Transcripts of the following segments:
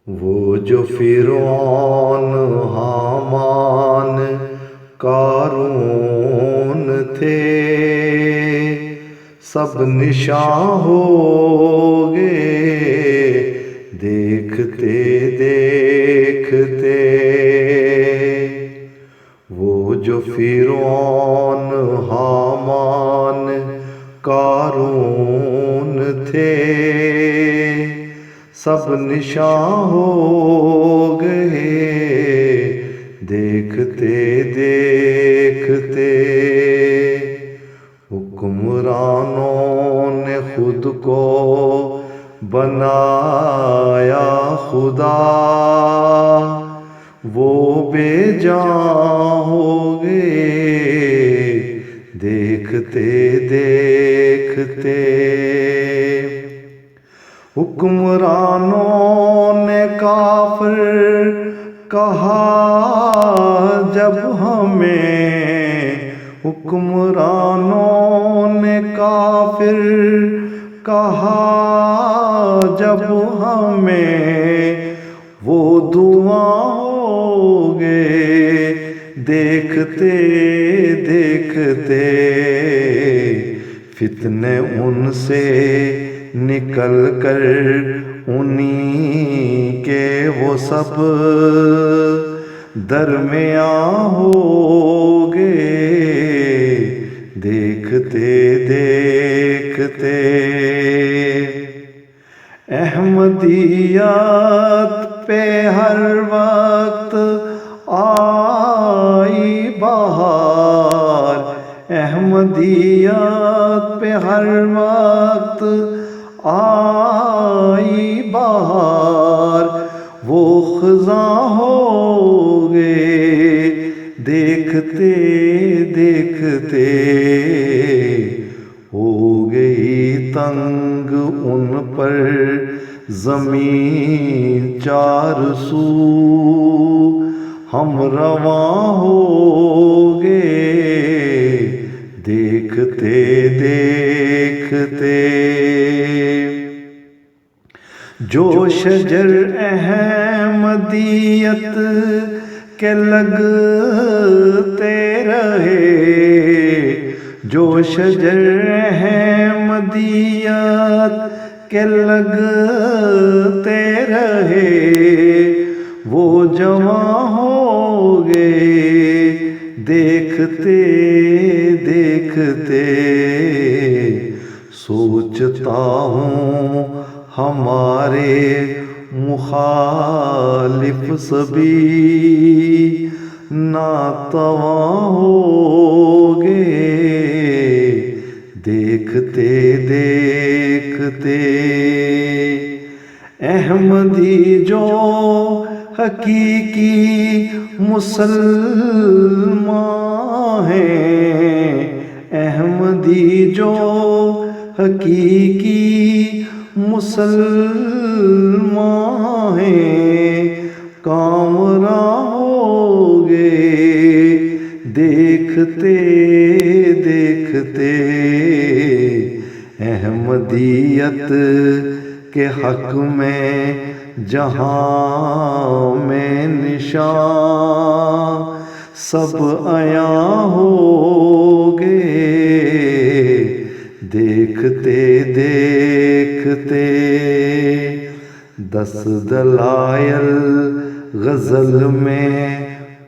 وہ جو فرعون حامان قارون تھے، سب نشاں ہو گئے دیکھتے دیکھتے۔ وہ جو فرعون حامان قارون تھے، سب نشاں ہو گئے دیکھتے دیکھتے۔ حکمرانوں نے خود کو بنایا خدا، وہ بے جان ہو گئے دیکھتے دیکھتے۔ حکمرانوں نے کافر کہا جب ہمیں، حکمرانوں نے کافر کہا جب ہمیں، وہ دعا ہو گئے دیکھتے دیکھتے۔ فتنے ان سے نکل کر انہی کے وہ سب درمیان ہو گئے دیکھتے دیکھتے۔ احمدیت پہ ہر وقت آئی بہار، احمدیت پہ ہر وقت آئی بہار، وہ خزاں ہو گئے دیکھتے دیکھتے۔ ہو گئی تنگ ان پر زمین چار سو، ہم رواں ہو گئے دیکھتے دیکھتے۔ جو شجر احمدیت کے لگتے رہے، جو شجر احمدیت کے لگتے رہے، وہ جوان ہو گئے دیکھتے دیکھتے۔ سوچتا ہوں ہمارے مخالف سبھی ناتواں ہو گئے دیکھتے دیکھتے۔ احمدی جو حقیقی مسلمان ہیں، احمدی جو حقیقی مسلمان ہیں، کامراں ہو گئے دیکھتے دیکھتے۔ احمدیت کے حق میں جہاں میں نشان سب عیاں ہو گئے دیکھتے دیکھتے۔ 10 دلائل غزل میں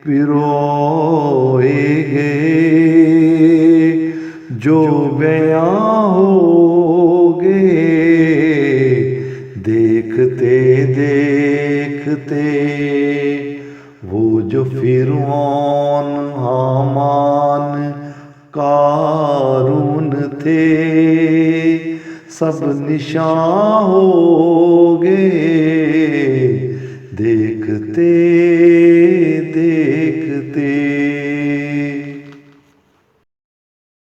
پروئے گئے، جو بیاں ہو گئے دیکھتے دیکھتے۔ وہ جو فرعون حامان قارون تھے، سب نشاں ہو